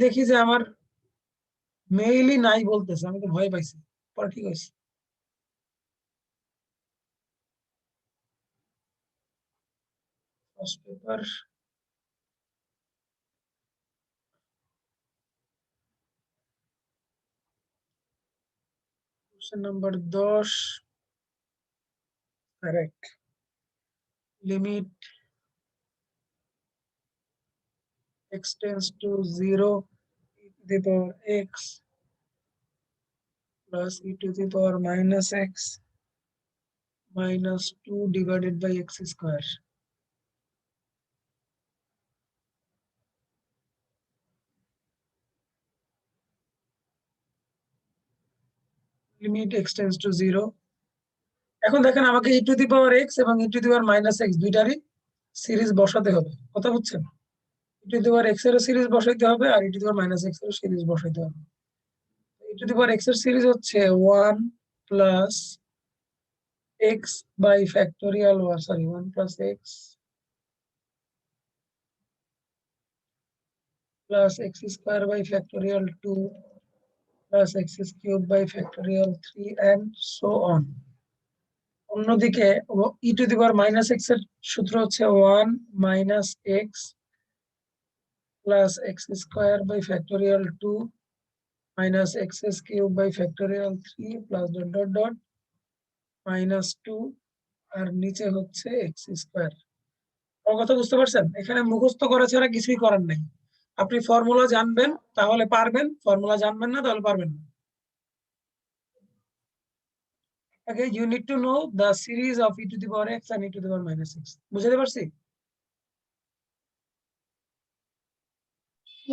দেখি যে আমার মেইলই নাই বলতেছে, আমি তো ভয় পাইছি। পরে ঠিক আছে। First paper question number 10, correct. Limit x tends to 0 e to the power x plus e to the power minus x minus 2 divided by x square. Limit x tends to 0. এখন দেখেন আমাকে e to the power x এবং e to the power minus x দুইটারই series বসাতে হবে, কথা বুঝছেন? e to the power x এরও সিরিজ বসাইতে হবে আর e to the power minus x এরও সিরিজ বসাইতে হবে। e to the power x এর সিরিজ হচ্ছে 1 plus x by factorial 1, sorry 1 plus x plus x square by factorial 2 plus x cube by factorial 3 and so on. অন্যদিকে e to the power minus x এর সূত্র হচ্ছে 1 minus x plus x square by factorial 2 minus x cube by factorial 3 plus dot dot dot minus 2 আর নিচে হচ্ছে x square. আমার কথা বুঝতে পারছেন? এখানে মুখস্থ করা ছাড়া কিছুই করার নাই। আপনি ফর্মুলা জানবেন তাহলে পারবেন, ফর্মুলা জানবেন না তাহলে পারবেন না। Okay, you need to know the series of e to the power x and e to the power minus x. বুঝতে পারছি?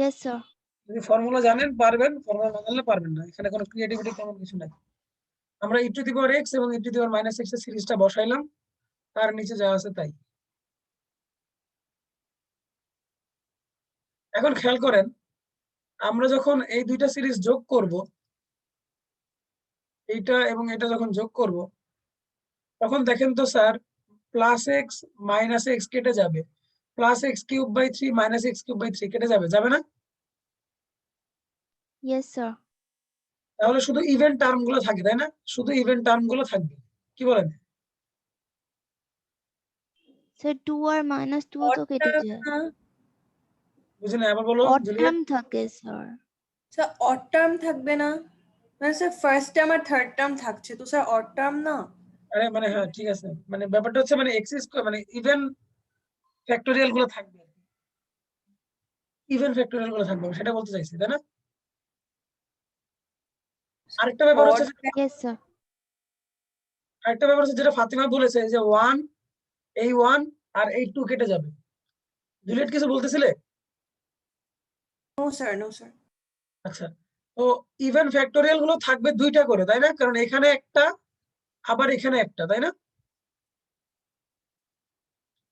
Yes, sir. যদি ফর্মুলা জানেন পারবেন, ফর্মুলা না জানলে পারবেন না। এখানে কোনো ক্রিয়েটিভিটি তেমন কিছু নাই। আমরা e to the power x এবং e to the power minus x এর সিরিজটা বসাইলাম, তার নিচে যা আছে তাই। এখন খেয়াল করেন, আমরা যখন এই দুইটা সিরিজ যোগ করব, এইটা এবং এটা যখন যোগ করব, তখন দেখেন তো sir plus x minus x কেটে যাবে, plus x cube by 3 minus x cube by 3 কেটে যাবে, যাবে না? Yes, sir. তাহলে শুধু ইভেন টার্ম গুলো থাকে, তাই না? শুধু ইভেন টার্ম গুলো থাকবে, কি বলেন? Sir, 2 আর minus 2 তো কেটে যায়। বুঝলেন? আবার বলো Odd জুলিয়া। term থাকে স্যার। স্যার অড টার্ম থাকবে না? মানে স্যার ফার্স্ট টার্ম আর থার্ড টার্ম থাকছে, তো স্যার অড টার্ম না? আরে মানে হ্যাঁ ঠিক আছে, মানে ব্যাপারটা হচ্ছে মানে এক্স স্কয়ার মানে ইভেন ফ্যাক্টোরিয়াল গুলো থাকবে, ইভেন ফ্যাক্টোরিয়াল গুলো থাকবে, সেটা বলতে চাইছি, তাই না? আরেকটা ব্যাপার হচ্ছে Yes, sir. আরেকটা ব্যাপার হচ্ছে যেটা ফাতিমা বলেছে যে 1 এই 1 আর এই 2 কেটে যাবে। জুলিয়েট কিছু বলতেছিলে? No sir, no sir. আচ্ছা, তো ইভেন ফ্যাক্টোরিয়াল গুলো থাকবে দুইটা করে, তাই না? কারণ এখানে একটা আবার এখানে একটা, তাই না?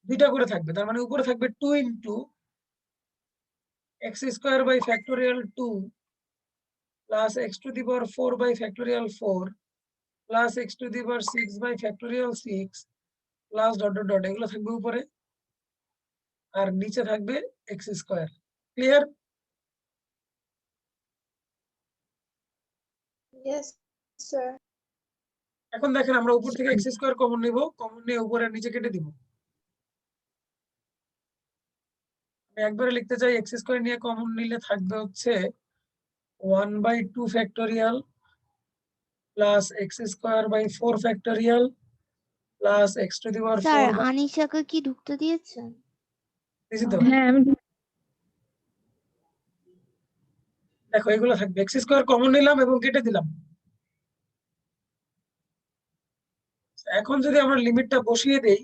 দুইটা করে থাকবে, তার মানে উপরে থাকবে 2 into x square by factorial 2 plus x to the power 4 by factorial 4 plus x to the power 6 by factorial 6 plus dot dot dot, এগুলো থাকবে উপরে আর নিচে থাকবে x square. Clear? Yes, sir. এখন দেখেন আমরা উপর থেকে এক্স স্কোয়ার কমন নিব, কমন নিয়ে উপরে আর নিচে কেটে দিব। আমি একবারে লিখতে চাই এক্স স্কোয়ার নিয়ে কমন নিলে থাকবে হচ্ছে 1/2 factorial plus x square by 4 factorial plus x to the power sir 4 আনিশাকে কি ঢুকতে দিয়েছেন? দিছি তো। হ্যাঁ আমি দেখো এগুলো থাকবে, এক্স স্কোয়ার কমন নিলাম এবং কেটে দিলাম। এখন যদি আমরা লিমিটটা বসিয়ে দেই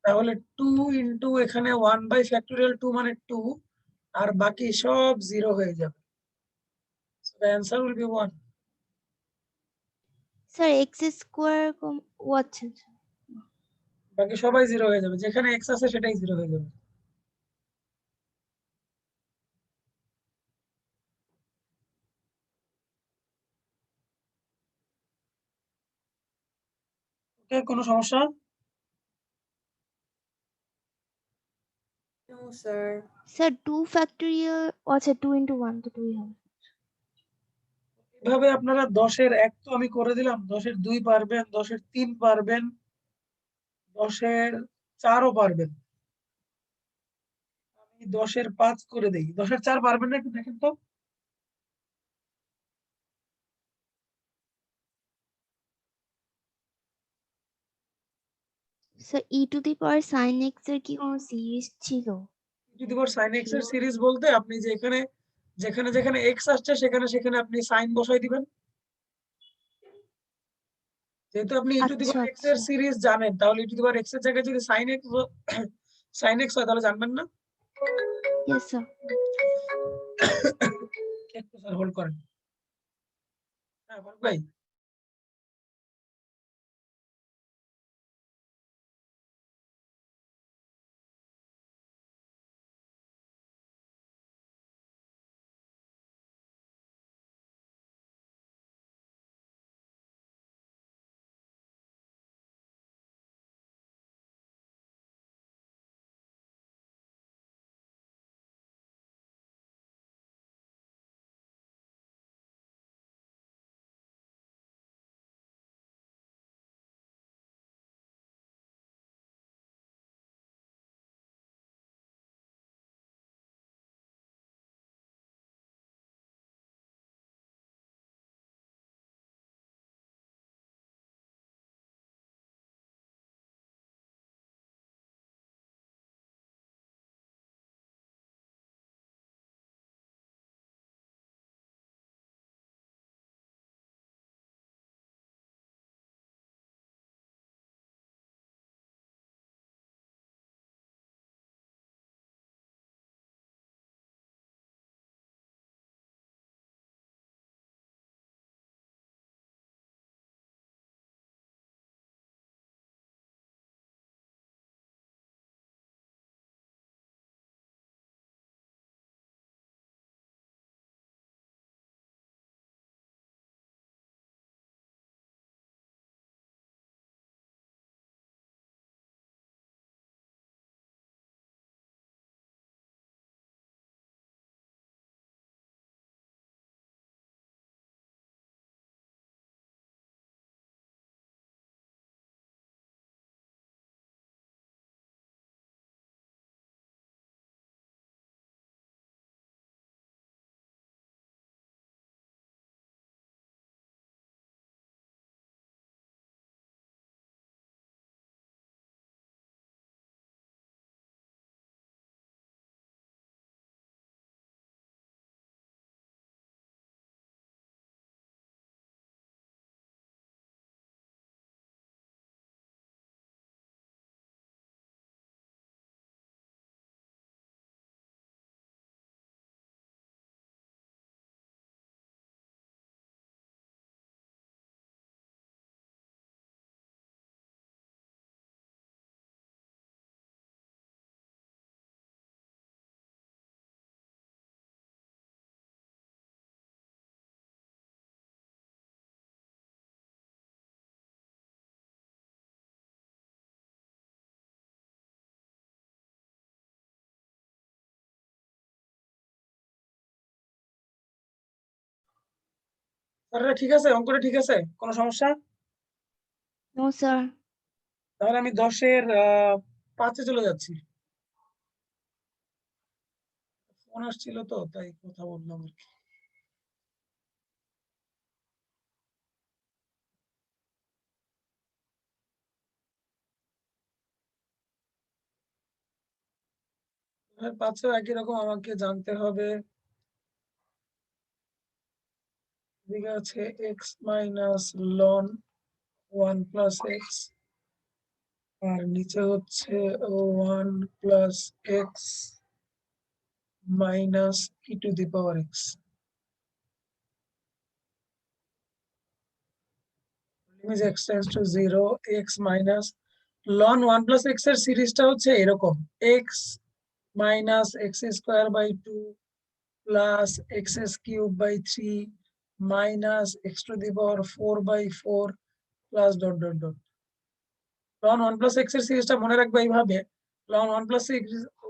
তাহলে 2 ইন্টু এখানে 1/2 মানে 2 আর বাকি সব 0 হয়ে যাবে। So the answer will be 1. Sir x square আচ্ছা আচ্ছা। বাকি সবাই 0 হয়ে যাবে, যেখানে x আছে সেটাই 0 হয়ে যাবে। ওকে, কোনো সমস্যা? No sir. স্যার 2 ফ্যাক্টোরিয়াল আচ্ছা 2 into 1 তো 2 হবে। এভাবে আপনারা 10-এর 1 তো আমি করে দিলাম, 10-এর 2 পারবেন, 10-এর 3 পারবেন, 10-এর 4 ও পারবেন। আমি 10-এর 5 করে দেই। 10-এর 4 পারবেন না একটু দেখেন তো? Sir e two the power sin x এর কি কোনো সিরিজ ছিল? sin x এর সিরিজ বলতে আপনি যে এখানে যেখানে x আসছে সেখানে আপনি sin বসাই দিবেন। যেহেতু আপনি e টু দি আচ্ছা পাওয়ার x এর আচ্ছা সিরিজ জানেন, তাহলে e two the power x এর জায়গায় যদি sin x হয় তাহলে জানবেন না? Yes sir. একটু স্যার হোল্ড করেন। হ্যাঁ ফারুক ভাই। স্যার ঠিক আছে, অঙ্কটা ঠিক আছে, কোনো সমস্যা? No sir. তাহলে আমি 10-এর 5-এ চলে যাচ্ছি। ফোন আসছিল তো তাই কথা বললাম আর কি। আর 5-এও একই রকম আমাকে জানতে হবে। এদিকে আছে x মাইনাস লন 1 প্লাস এক্স, আর নিচে হচ্ছে 1 plus x minus e to the power x. Limit x tends to 0, x minus লন 1 প্লাস এক্স এর সিরিজটা হচ্ছে এরকম, x minus x square by 2 plus x cube by 3 minus x to the power 4 by 4 plus dot dot dot. লন 1 plus x এর সিরিজটা মনে রাখবে এইভাবে, লন 1 প্লাস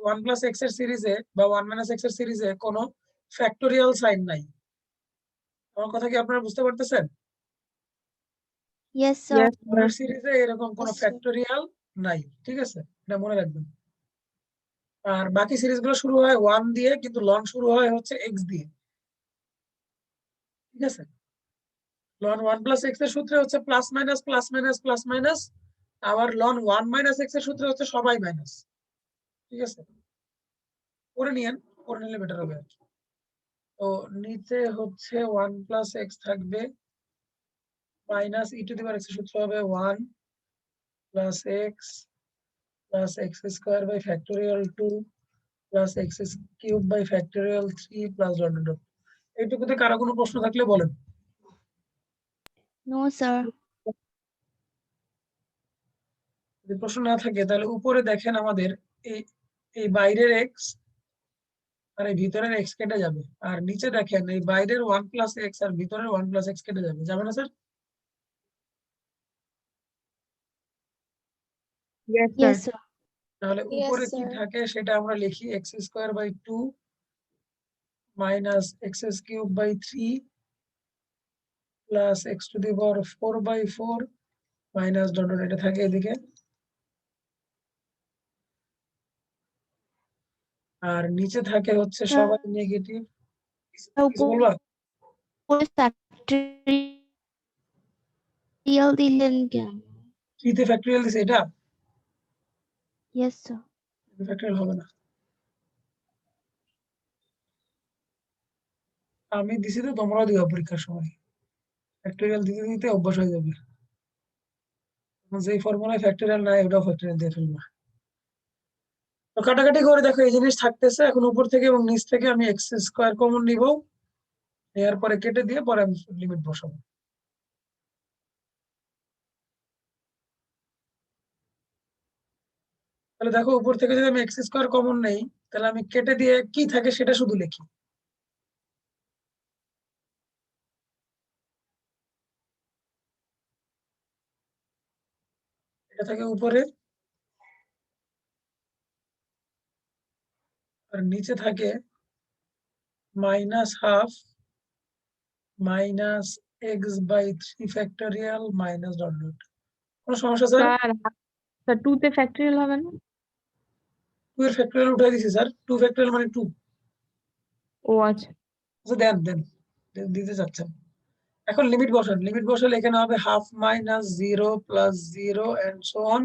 ওয়ান প্লাস এক্স এর সিরিজে বা ওয়ান মাইনাস এক্স এর সিরিজে কোনো ফ্যাক্টোরিয়াল সাইন নাই। আমার কথা কি আপনারা বুঝতে পারতেছেন? Yes, sir. সিরিজে এরকম কোনো Yes, sir. ফ্যাক্টোরিয়াল নাই, ঠিক আছে, এটা মনে রাখবেন। আর বাকি সিরিজগুলো শুরু হয় 1 দিয়ে, কিন্তু লন শুরু হয় হচ্ছে x দিয়ে, ঠিক আছে। লন 1 প্লাস এক্স এর সূত্রে হচ্ছে plus minus plus minus plus minus, আবার লন 1 মাইনাস এক্স এর সূত্রে হচ্ছে সবাই মাইনাস, ঠিক আছে। করে নিয়েন, করে নিলে বেটার হবে আর কি। তো নিচে হচ্ছে 1 প্লাস এক্স থাকবে, minus e to the power x এর সূত্র হবে 1 plus x plus x square by factorial 2 plus x cube by factorial 3 plus dot dot. এইটুকুতে কারো কোনো প্রশ্ন থাকলে বলেন। No, sir. যদি প্রশ্ন না থাকে তাহলে উপরে দেখেন আমাদের এই এই বাইরের এক্স আর এই ভিতরের এক্স কেটে যাবে, আর নিচে দেখেন এই বাইরের 1 প্লাস এক্স আর ভিতরের 1 প্লাস এক্স কেটে যাবে, যাবে না sir? Yes, Yes, sir. sir. তাহলে Yes, উপরে কি sir. থাকে সেটা আমরা লিখি x square by 2 minus x cube by 3 plus x to the power 4 by 4 minus dot dot, এটা থাকে এদিকে। আর নিচে থাকে হচ্ছে সবাই নেগেটিভ। কিছু বলবা? উপরে factorial দিলেন কেন? কিতে ফ্যাক্টরিয়াল দিছে এটা? Yes, sir. ফ্যাক্টরিয়াল হবে না, আমি দিছি তো তোমরাও দিবা পরীক্ষার সময়। ফ্যাক্টরিয়াল দিতে দিতে অভ্যাস হয়ে যাবে, যেই ফর্মুলায় ফ্যাক্টরিয়াল নাই ওটাও ফ্যাক্টরিয়াল দিয়ে ফেলবা। তো কাটাকাটি করে দেখো এই জিনিস থাকতেছে, এখন উপর থেকে এবং নিচ থেকে আমি এক্স স্কোয়ার কমন নিব, নেওয়ার পরে কেটে দিয়ে পরে আমি লিমিট বসাবো। তাহলে দেখো উপর থেকে যদি আমি এক্স স্কোয়ার কমন নেই, তাহলে আমি কেটে দিয়ে কি থাকে সেটা শুধু লিখি। এটা থাকে উপরে, আর নিচে থাকে minus half minus x by 3 factorial minus dot dot. কোনো সমস্যা স্যার? স্যার 2 তে ফ্যাক্টরিয়াল হবে না? 2 এর ফ্যাক্টোরিয়াল উঠাই দিছি স্যার, 2 ফ্যাক্টোরিয়াল মানে 2। ও আচ্ছা। আচ্ছা দেন দেন, দিতে চাচ্ছেন। এখন লিমিট বসান, লিমিট বসালে এখানে হবে half minus 0 plus 0 and so on.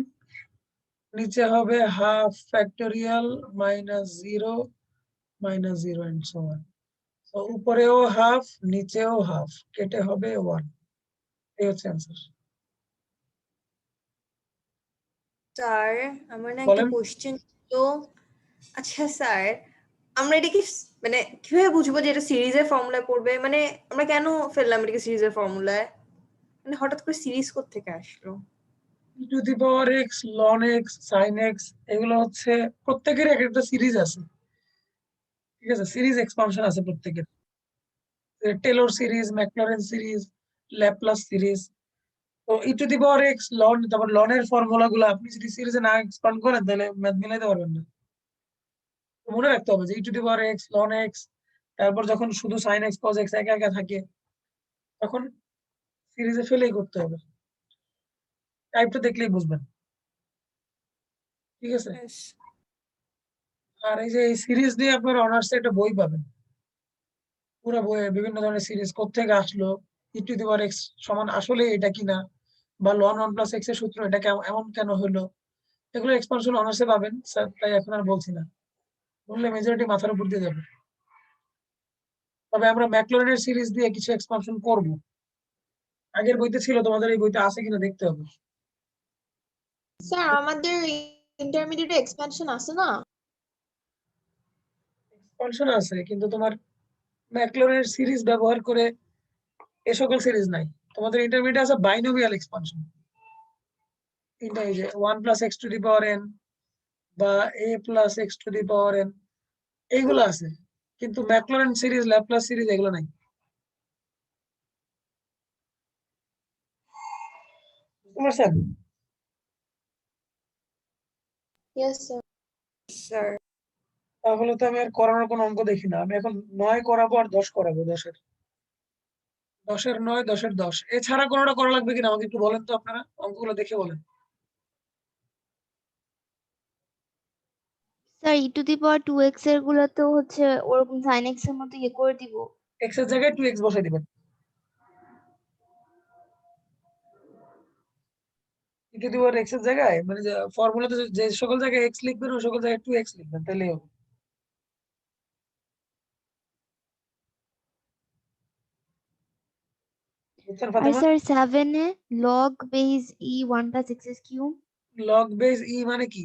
নিচে হবে half factorial minus 0 minus 0 and so on. তো উপরেও হাফ নিচেও হাফ, কেটে হবে 1। এই হচ্ছে অ্যান্সার। স্যার আমার না একটা বলেন। কোশ্চেন তো, আচ্ছা স্যার আমরা এটা কি মানে কিভাবে বুঝবো যে এটা সিরিজের ফর্মুলায় পড়বে? মানে আমরা কেন ফেললাম এটাকে সিরিজের ফর্মুলায়? মানে হঠাৎ করে সিরিজ কোত্থেকে আসলো? E to the power x লন এক্স সাইন এক্স এগুলো হচ্ছে প্রত্যেকের এক একটা সিরিজ আছে, ঠিক আছে, সিরিজ এক্সপানশন আছে প্রত্যেকের। Taylor series, Maclaurin series, Laplace series. তো e to the power x লন, তারপর লনের ফর্মুলা গুলো আপনি যদি সিরিজে না এক্সপান্ড করেন তাহলে ম্যাথ মিলাইতে পারবেন না। তো মনে রাখতে হবে যে e to the power x লন এক্স, তারপর যখন শুধু সাইন এক্স কজ এক্স একা একা থাকে তখন সিরিজে ফেলেই করতে হবে। টাইপটা দেখলেই বুঝবেন, ঠিক আছে। Yes. আর এই যে এই সিরিজ দিয়ে আপনারা অনার্সে একটা বই পাবেন, পুরো বইয়ে বিভিন্ন ধরনের সিরিজ কোত্থেকে আসলো, e to the power x সমান আসলে এটা কিনা, বা লন 1 প্লাস এক্স এর সূত্র এটা এমন কেন হলো, এগুলো এক্সপানশন অনার্সে পাবেন স্যার, তাই এখন আর বলছি না, বললে মেজরিটি মাথার উপর দিয়ে যাবে। তবে আমরা ম্যাকলরেনের সিরিজ দিয়ে কিছু এক্সপানশন করব, আগের বইতে ছিল, তোমাদের এই বইতে আছে কিনা দেখতে হবে। স্যার আমাদের ইন্টারমিডিয়েট এক্সপেনশন আছে না? এক্সপানশন আছে কিন্তু তোমার ম্যাকলরেনের সিরিজ ব্যবহার করে এ সকল সিরিজ নাই। তোমাদের ইন্টারমিডিয়েট আছে বাইনোমিয়াল এক্সপানশন, এটা এই যে 1 plus x to the power n বা a plus x to the power n, এইগুলো আছে, কিন্তু ম্যাকলরেন সিরিজ ল্যাপ্লাস সিরিজ এগুলো নাই। বুঝতে পারছেন? Yes, sir. স্যার তাহলে তো আমি আর করানোর কোনো অঙ্ক দেখি না, আমি এখন 9 করাবো আর 10 করাবো, 10-এর 9, 10-এর 10 এছাড়া কোনোটা করা লাগবে কিনা আমাকে একটু বলেন তো, আপনারা অঙ্কগুলো দেখে বলেন। স্যার e⁻²x এর গুলো তো হচ্ছে ওরকম sin x এর মতো ইয়ে করে দিব। x এর জায়গায় 2x বসাই দিবেন। e⁻x এর জায়গায় মানে যে ফর্মুলাতে যে সকল জায়গায় x লিখবেন ওই সকল জায়গায় 2x লিখবেন, তাহলেই হবে। বুঝছেন আর ফাতেমা? স্যার 7 এ log base e 1 + x³ log base e মানে কি?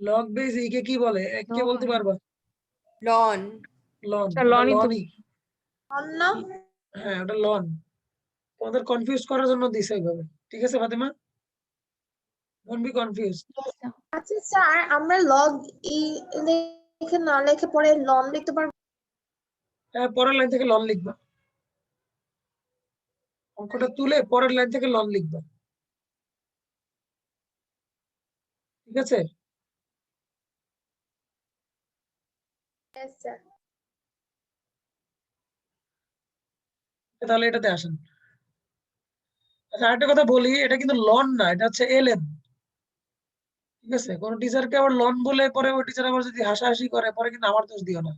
লগ বেস ই কে কি বলে কে বলতে লন। পারবা? লন। লন, স্যার ওটা লনই তো। লনই। অন্য হ্যাঁ ওটা লন, তোমাদের কনফিউজ করার জন্য দিছে এইভাবে। ঠিক আছে ফাতেমা, ডোন্ট বি কনফিউজ। আচ্ছা স্যার, আমরা লগ ই লিখে না লিখে পরে লন লিখতে পারবো? হ্যাঁ পরের লাইন থেকে লন লিখবা, অঙ্কটা তুলে পরের লাইন থেকে লন লিখবা, ঠিক আছে? Yes, sir. তাহলে এটাতে আসেন। আচ্ছা আরেকটা কথা বলি, এটা কিন্তু লন না, এটা হচ্ছে এলএন। ঠিক আছে, কোন টিচারকে আবার লন বলে পরে ওই টিচার আবার যদি হাসাহাসি করে পরে কিন্তু আমার দোষ দিও না,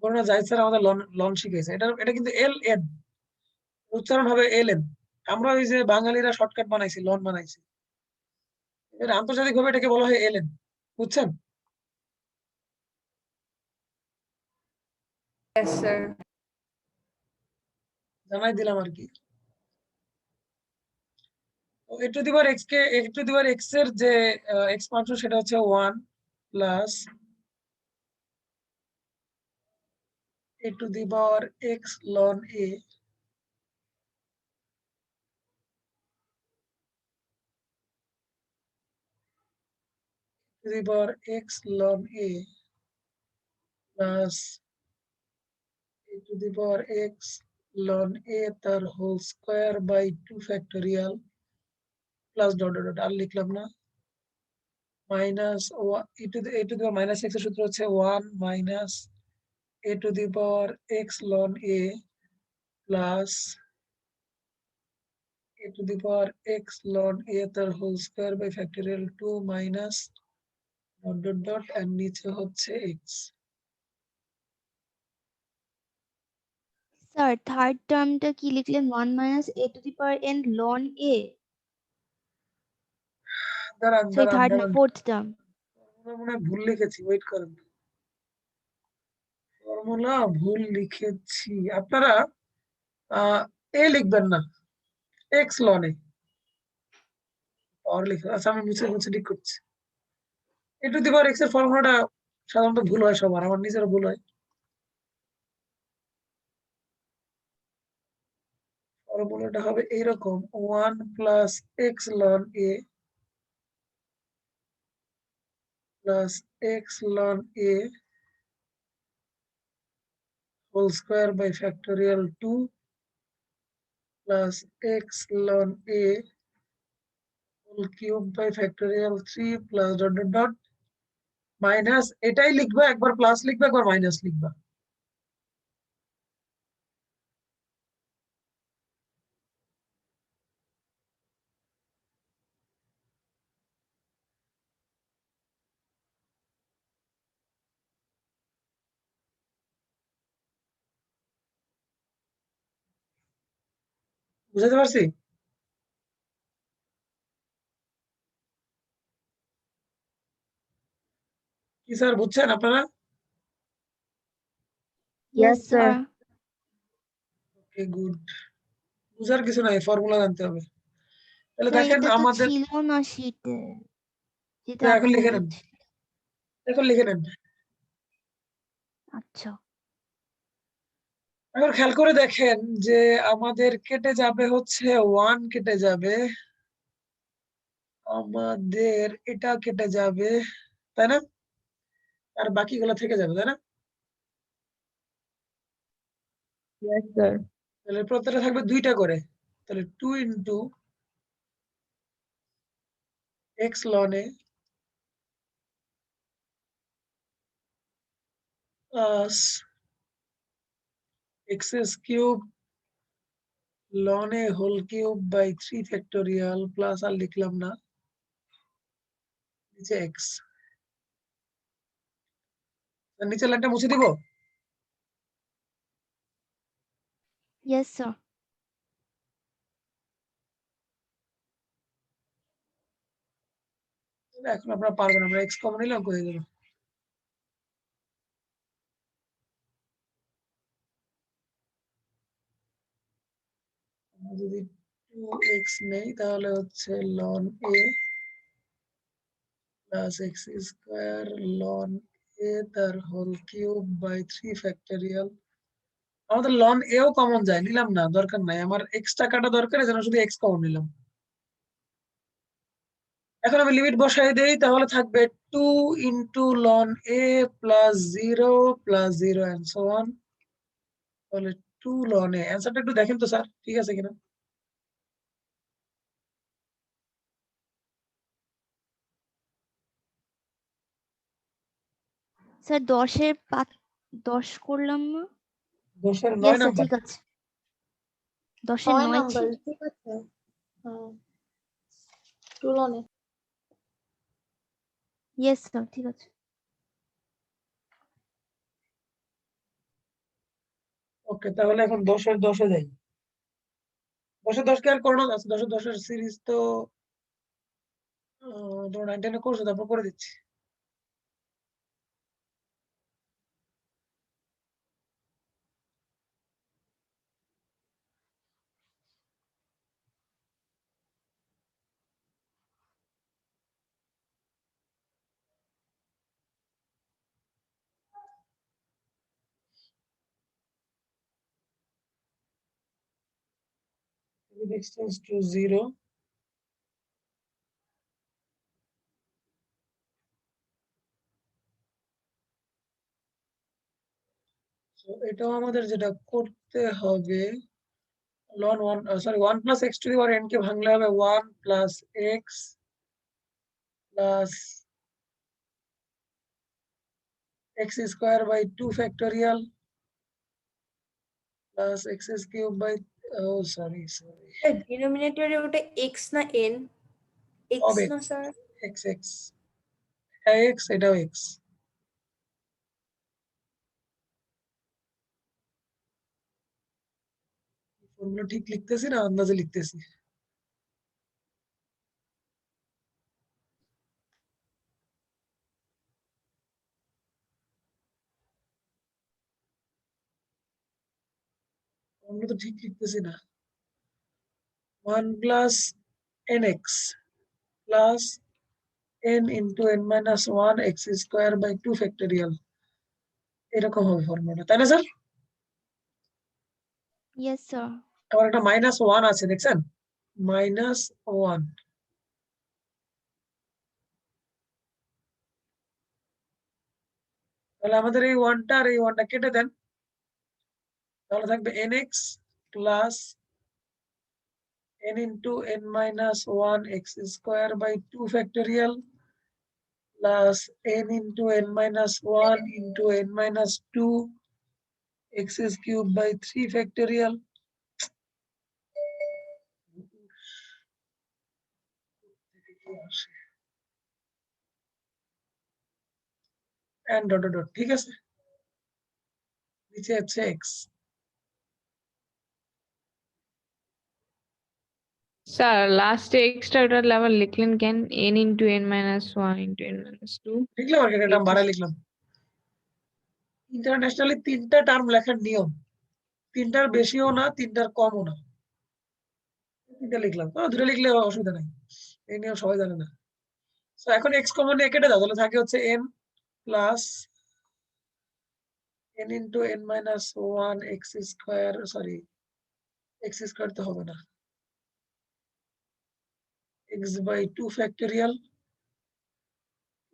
বলো না জাহিদ স্যার আমাদের লন লন শিখিয়েছে, এটা কিন্তু এল এন, উচ্চারণ হবে এল এন। আমরা ওই যে বাঙালিরা শর্টকাট বানাইছি, লন বানাইছি, এটা আন্তর্জাতিক ভাবে এটাকে বলা হয় এল এন, বুঝছেন? Yes, sir. জানাই দিলাম আর কি। a⁻x এর যে এক্সপানশন সেটা হচ্ছে 1 plus a⁻x ln a x ln a plus a⁻x ln a তার whole square by 2 factorial plus dot dot dot, আর লিখলাম না, মাইনাস a⁻x এর সূত্র হচ্ছে 1 minus a⁻x ln a plus a⁻x ln a তার whole square by factorial 2 minus dot dot dot আর নিচে হচ্ছে x। স্যার থার্ড টার্মটা কি লিখলেন? 1 - a⁻n ln a। দাঁড়ান সরি, দাঁড়ান থার্ড না, দাঁড়ান, ফোর্থ টার্ম। মনে হয় ভুল লিখেছি, ওয়েট করেন, ফর্মুলা ভুল লিখেছি। আপনারা এ লিখবেন না, এক্স লন এ পাওয়ার লিখে, আচ্ছা আমি মুছে মুছে ঠিক করছি। a⁻x এর ফর্মুলাটা সাধারণত ভুল হয় সবার, আমার নিজেরও ভুল হয়। ফর্মুলাটা হবে এইরকম, 1 plus x loan A plus x loan a whole square by factorial 2 plus x loan a whole cube by factorial 3 plus dot dot dot minus, এটাই লিখবা, একবার প্লাস লিখবা একবার মাইনাস লিখবা। বুঝাতে পারছি? কি স্যার বুঝছেন আপনারা? Yes sir. ওকে গুড, বুঝার কিছু নাই, ফর্মুলা জানতে হবে। তাহলে স্যার দেখেন এটা তো আমাদের, ছিল না শীটে, যেটা এখন আপনি লিখে নেন, বলেছিলেন। এখন লিখে নেন। আচ্ছা এখন খেয়াল করে দেখেন যে আমাদের কেটে যাবে হচ্ছে 1 কেটে যাবে, আমাদের এটা কেটে যাবে, তাই না? আর বাকিগুলো থেকে যাবে, তাই না? Yes, sir. তাহলে প্রত্যেকটা থাকবে 2টা করে, তাহলে 2 into x loan A plus x cube ln a whole cube by 3 factorial plus আর লিখলাম না, নিচে এক্স। নিচে লাইনটা মুছে দিব। Yes, sir. এখন আপনারা পারবেন, আমরা এক্স কমন নিলে অঙ্ক হয়ে যাবে। আমরা যদি 2x নেই তাহলে হচ্ছে ln a plus x square ln a তার হোল কিউব বাই 3 ফ্যাক্টোরিয়াল। আমাদের ln a ও কমন যায়, নিলাম না, দরকার নাই, আমার এক্স টাকাটা দরকার, এজন্য শুধু এক্স কমন নিলাম। এখন আমি লিমিট বসাই দেই, তাহলে থাকবে 2 into ln a plus 0 plus 0 and so on. তাহলে 2 ln a, অ্যান্সারটা একটু দেখেন তো স্যার, ঠিক আছে কিনা। স্যার 10 করলাম না? 10 এর 9 Yes, sir, নাম্বার। ঠিক আছে। 10 9 9 নাম্বার ঠিক আছে। হ্যাঁ তুলনে Yes, sir, ঠিক আছে। ওকে, তাহলে এখন 10 এর 10 এ যাই। 10 এর 10 কে আর করোনা আছে, 10 এর 10 এর সিরিজ তো তোমরা 9 10 এ করছো, তারপর করে দিচ্ছি। If it extends to 0, so এটাও আমাদের যেটা করতে হবে, ln 1 sorry 1 plus x to the power n কে ভাঙলে হবে 1 plus x plus x square by 2 factorial plus x cube by, ও সরি সরি, ডিনোমিনেটরে ওটা এক্স না এন? এক্স হবে না স্যার? x x, হ্যাঁ x, এটাও x। ফর্মুলা ঠিক লিখতেছি না আন্দাজে লিখতেছি। ফর্মুলা তো ঠিক লিখতেছি না। 1 plus nx plus n into n minus 1 x square by 2 factorial, এরকম হবে ফর্মুলাটা, তাই না স্যার? Yes, sir. আবার একটা মাইনাস 1 আছে, দেখছেন, মাইনাস 1। তাহলে আমাদের এই 1টা আর এই 1টা কেটে দেন, তাহলে থাকবে nx plus n into n minus 1 x square by 2 factorial plus n into n minus 1 into n minus 2 x cube by 3 factorial and dot dot dot, ঠিক আছে, নিচে আছে x। Sir, last extra total level লিখলেন কেন? n into n minus 1 into n minus 2. লিখলাম আর কি, এটা বাড়া লিখলাম। ইন্টারন্যাশনালি 3টা টার্ম লেখার নিয়ম, 3টার বেশিও না 3টার কমও না, 3টা লিখলাম, 2টা লিখলে অসুবিধা নাই, এই নিয়ম সবাই জানে না। তো এখন x কমন নিয়ে কেটে দাও, তাহলে থাকে হচ্ছে n plus n into n minus 1 x square, sorry x square তো হবে না, x by 2 factorial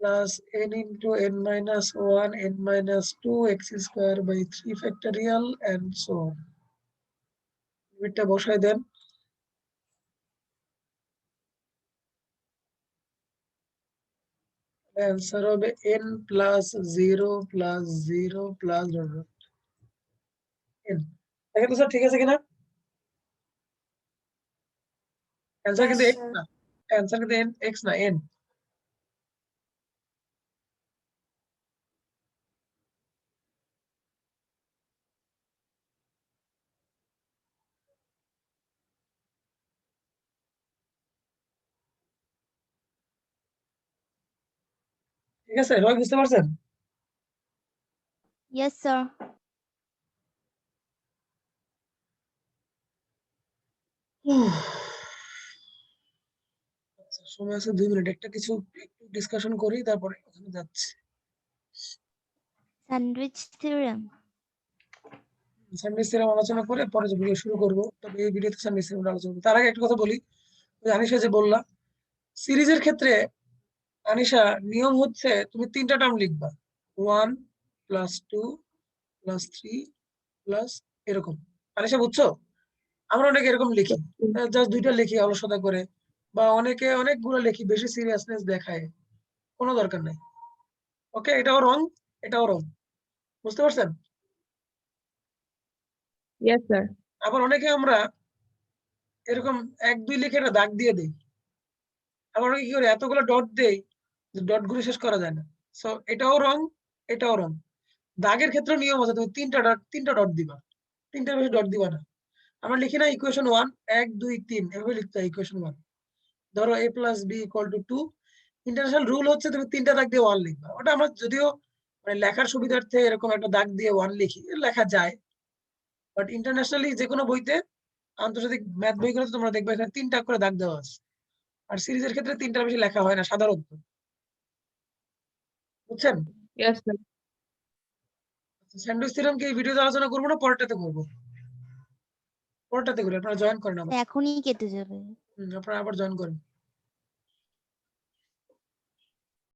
plus n into n minus 1 n minus 2 x square by 3 factorial and so on. লিমিটটা বসায় দেন, অ্যান্সার হবে n প্লাস 0 plus 0 plus n। দেখেন তো sir ঠিক আছে কিনা? অ্যান্সার Yes, কিন্তু x sir. না, অ্যান্সার কিন্তু x না n। ঠিক আছে সবাই বুঝতে পারছেন? Yes sir. আচ্ছা সময় আছে 2 মিনিট, একটা কিছু একটু ডিসকাশন করি তারপরে ওখানে যাচ্ছি। Sandwich theorem. স্যান্ডউইচ থিওরেম আলোচনা করে পরে যে ভিডিও শুরু করব, তবে এই ভিডিওতে স্যান্ডউইচ থিওরেম আলোচনা করব। তার আগে একটা কথা বলি, ওই আনিশা যে বললা সিরিজের ক্ষেত্রে, আনিশা নিয়ম হচ্ছে তুমি 3টা টার্ম লিখবা, 1 প্লাস 2 প্লাস 3 প্লাস এরকম। আনিশা বুঝছো? আমরা অনেকে এরকম লিখি, জাস্ট 2টা লিখি অলসতা করে, বা অনেকে অনেকগুলো লিখি বেশি সিরিয়াসনেস দেখায়, কোনো দরকার নাই। ওকে, এটাও রং, এটাও রং, বুঝতে পারছেন? Yes, sir. আবার অনেকে আমরা এরকম 1 2 লিখে একটা দাগ দিয়ে দেই, আবার অনেকে কি করে এতগুলো ডট দেই যে ডট গুলো শেষ করা যায় না। সো এটাও রং, এটাও রং। দাগের ক্ষেত্রে নিয়ম আছে, তুমি 3টা ডট দিবা, 3টার বেশি ডট দিবা না। আমরা লিখি না ইকুয়েশন 1 1 2 3 এভাবে লিখতে হয় ইকুয়েশন 1। ধরো a plus B equal to 2, international rule হচ্ছে তুমি 3টা দাগ দিয়ে 1 লিখবা। ওটা আমরা যদিও মানে লেখার সুবিধার্থে এরকম একটা দাগ দিয়ে 1 লিখি, লেখা যায়, বাট ইন্টারন্যাশনালি যে কোনো বইতে, আন্তর্জাতিক ম্যাথ বইগুলোতে তোমরা দেখবে এখানে 3টা করে দাগ দেওয়া আছে। আর সিরিজের ক্ষেত্রে 3টার বেশি লেখা হয় না সাধারণত, বুঝছেন? Yes, sir. স্যান্ডউইচ থিওরেম কি এই ভিডিওতে আলোচনা করবো না পরেরটাতে করবো? পরেরটাতে করি, আপনারা জয়েন করেন আবার। এখনই কেটে যাবে। আপনারা আবার জয়েন করেন।